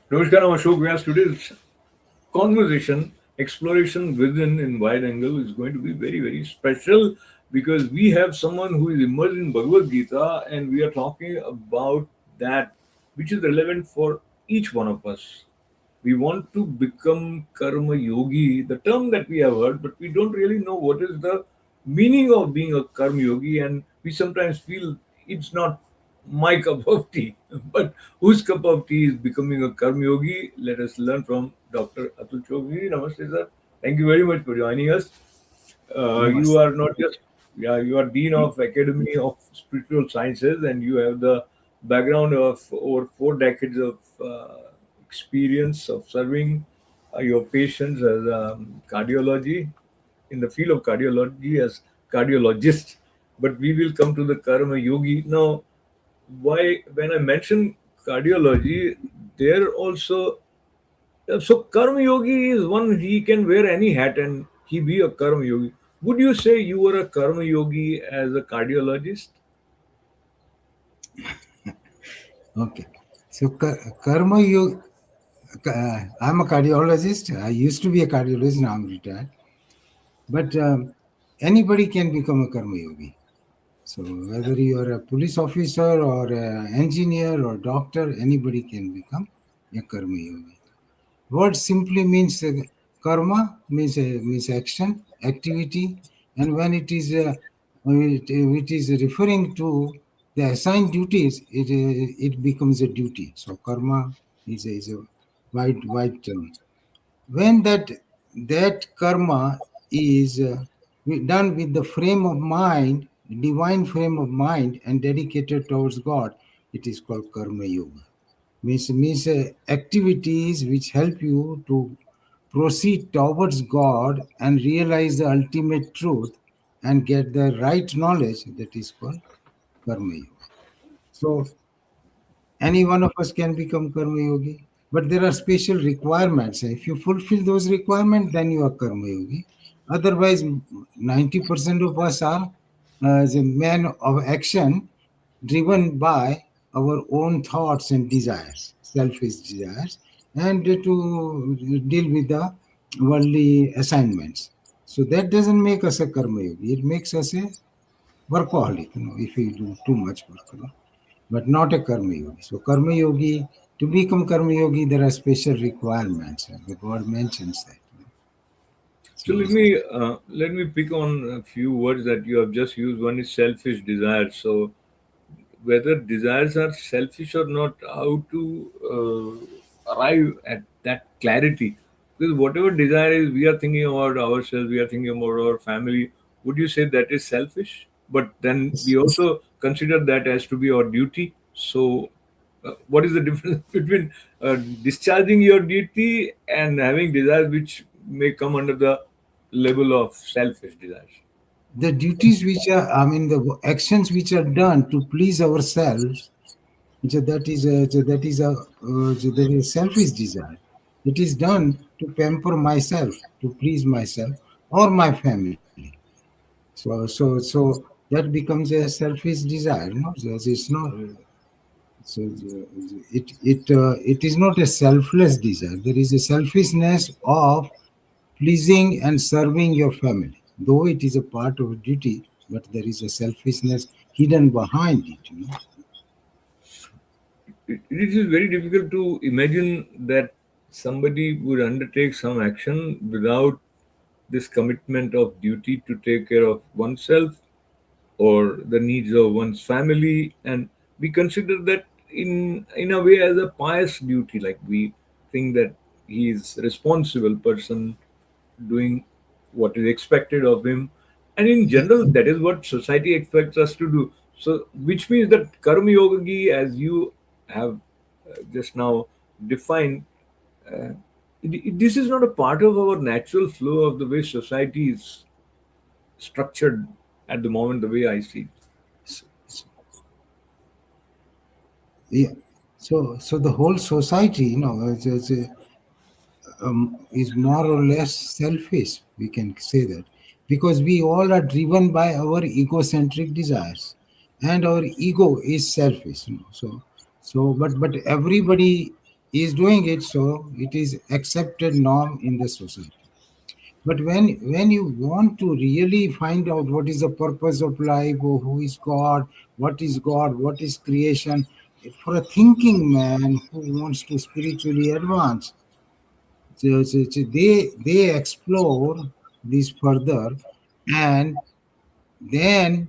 Nishkama, I'm Ashok Vyas. Today's conversation, exploration within in wide angle is going to be very, very special because we have someone who is immersed in Bhagavad Gita and we are talking about that which is relevant for each one of us. We want to become karma yogi, the term that we have heard, but we don't really know what is the meaning of being a karma yogi, and we sometimes feel it's not my cup of tea. But whose cup of tea is becoming a karma yogi? Let us learn from Dr. Atul Chokshi. Namaste, sir. Thank you very much for joining us. You Namaste. are not just, yeah, you are Dean of Academy of Spiritual Sciences, and you have the background of over 4 decades of experience of serving your patients as cardiology, in the field of cardiology as cardiologist. But we will come to the karma yogi now. Why, when I mention cardiology, there also, so Karma Yogi is one, he can wear any hat and he be a Karma Yogi. Would you say you were a Karma Yogi as a cardiologist? Okay. So, Karma Yoga, I'm a cardiologist. I used to be a cardiologist, now I'm retired. But anybody can become a Karma Yogi. So, whether you are a police officer or an engineer or doctor, anybody can become a Karma Yogi. Word simply means karma means action, activity, and when it is referring to the assigned duties, it becomes a duty. So karma is a wide term. When that karma is done with the frame of mind, divine frame of mind, and dedicated towards God, it is called karma yoga. Means activities which help you to proceed towards God and realize the ultimate truth and get the right knowledge, that is called karma yoga. So any one of us can become karma yogi, but there are special requirements. If you fulfill those requirements, then you are karma yogi. Otherwise, 90% of us are the men of action, driven by our own thoughts and desires, selfish desires, and to deal with the worldly assignments. So that doesn't make us a karma yogi. It makes us a workaholic, if we do too much work, but not a karma yogi. So karma yogi, to become karma yogi, there are special requirements. The God mentions that. So So let me pick on a few words that you have just used. One is selfish desire. So whether desires are selfish or not, how to arrive at that clarity. Because whatever desire is, we are thinking about ourselves, we are thinking about our family. Would you say that is selfish? But then we also consider that as to be our duty. So, what is the difference between discharging your duty and having desires which may come under the level of selfish desires? the duties which are, the actions which are done to please ourselves, that is selfish desire. It is done to pamper myself, to please myself or my family. So that becomes a selfish desire. No, so it's not. It is not a selfless desire. There is a selfishness of pleasing and serving your family. Though it is a part of duty, but there is a selfishness hidden behind it. It is very difficult to imagine that somebody would undertake some action without this commitment of duty to take care of oneself or the needs of one's family, and we consider that in a way as a pious duty, like we think that he is responsible person doing what is expected of him, and in general that is what society expects us to do. So which means that karma yogi, as you have just now defined, uh, this is not a part of our natural flow of the way society is structured at the moment, the way I see it. So, yeah. So the whole society, is more or less selfish. We can say that because we all are driven by our egocentric desires, and our ego is selfish. So but everybody. is doing it, so it is accepted norm in the society. But when you want to really find out what is the purpose of life, or who is God, what is creation, for a thinking man who wants to spiritually advance, they explore this further, and then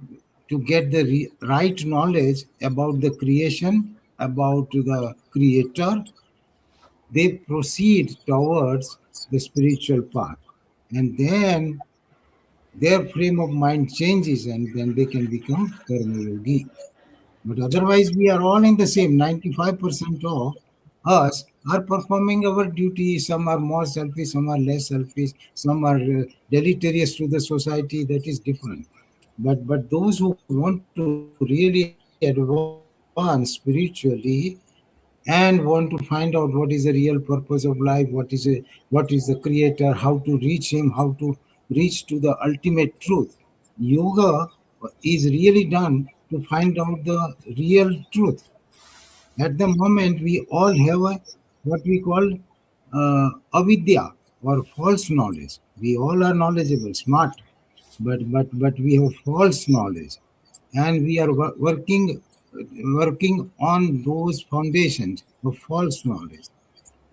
to get the right knowledge about the creation, about the creator, they proceed towards the spiritual path, and then their frame of mind changes, and then they can become karma yogi. But otherwise, we are all in the same. 95% of us are performing our duty. Some are more selfish, some are less selfish, some are deleterious to the society. That is different. But those who want to really advance spiritually and want to find out what is the real purpose of life, what is the creator, how to reach him, how to reach to the ultimate truth. Yoga is really done to find out the real truth. At the moment, we all have what we call avidya, or false knowledge. We all are knowledgeable, smart, but we have false knowledge, and we are working on those foundations of false knowledge.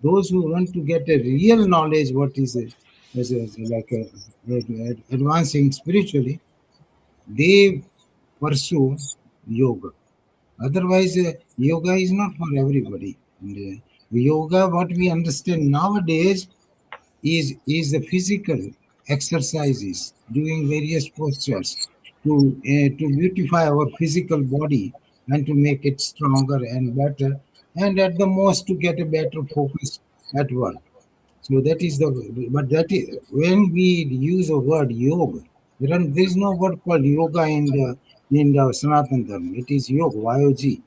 Those who want to get a real knowledge, what is it, like advancing spiritually, they pursue yoga. Otherwise, yoga is not for everybody. And, yoga, what we understand nowadays, is the physical exercises, doing various postures to beautify our physical body and to make it stronger and better, and at the most to get a better focus at work. So that is the, but that is when we use a word yoga. There is no word called yoga in the Sanatan Dharma. It is yoga, Y-O-G,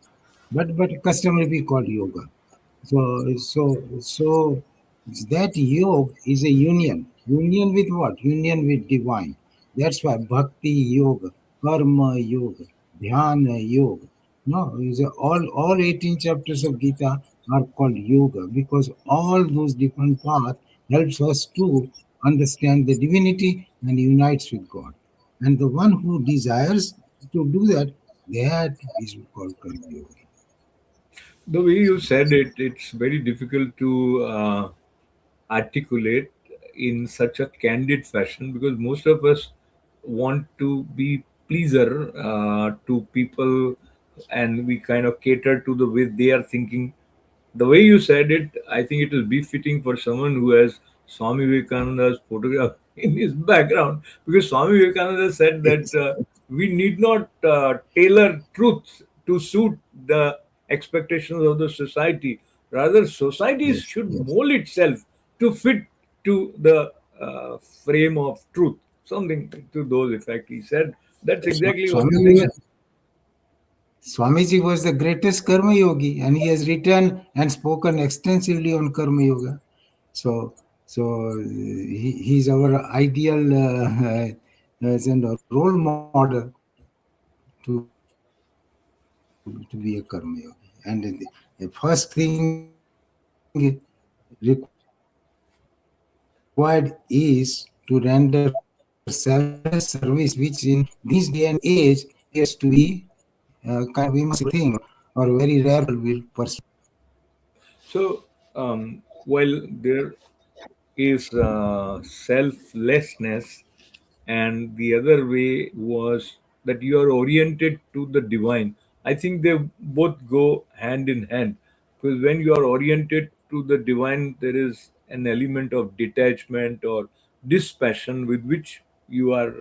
but customarily called yoga. So that yoga is a union. Union with what? Union with divine. That's why bhakti yoga, karma yoga, dhyana yoga. No, all 18 chapters of Gita are called yoga, because all those different paths helps us to understand the divinity and unites with God. And the one who desires to do that, that is called karma yoga. The way you said it, it's very difficult to articulate in such a candid fashion, because most of us want to be pleaser to people, and we kind of cater to the way they are thinking. The way you said it, I think it is befitting for someone who has Swami Vivekananda's photograph in his background, because Swami Vivekananda said that Yes, we need not tailor truth to suit the expectations of the society. Rather, society yes, should yes. mold itself to fit to the frame of truth. Something to those effect. He said that's exactly what the thing is. Swamiji was the greatest Karma Yogi, and he has written and spoken extensively on Karma Yoga. So he's our ideal as in a role model to be a Karma Yogi. And the first thing required is to render selfless service, which in these day and age appears to be kind of impossible thing, or very rare people will pursue. So, while there is selflessness, and the other way was that you are oriented to the divine. I think they both go hand in hand, because when you are oriented to the divine, there is an element of detachment or dispassion with which you are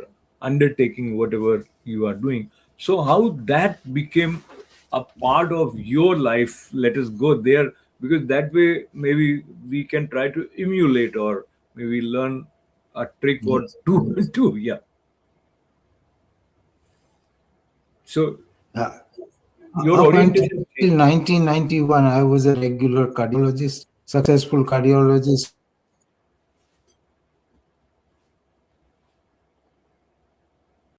undertaking whatever you are doing. So how that became a part of your life, let us go there, because that way maybe we can try to emulate, or maybe learn a trick or Yes, two. yes. Two, yeah. So your Up until orientation changed. 1991, I was a regular cardiologist, successful cardiologist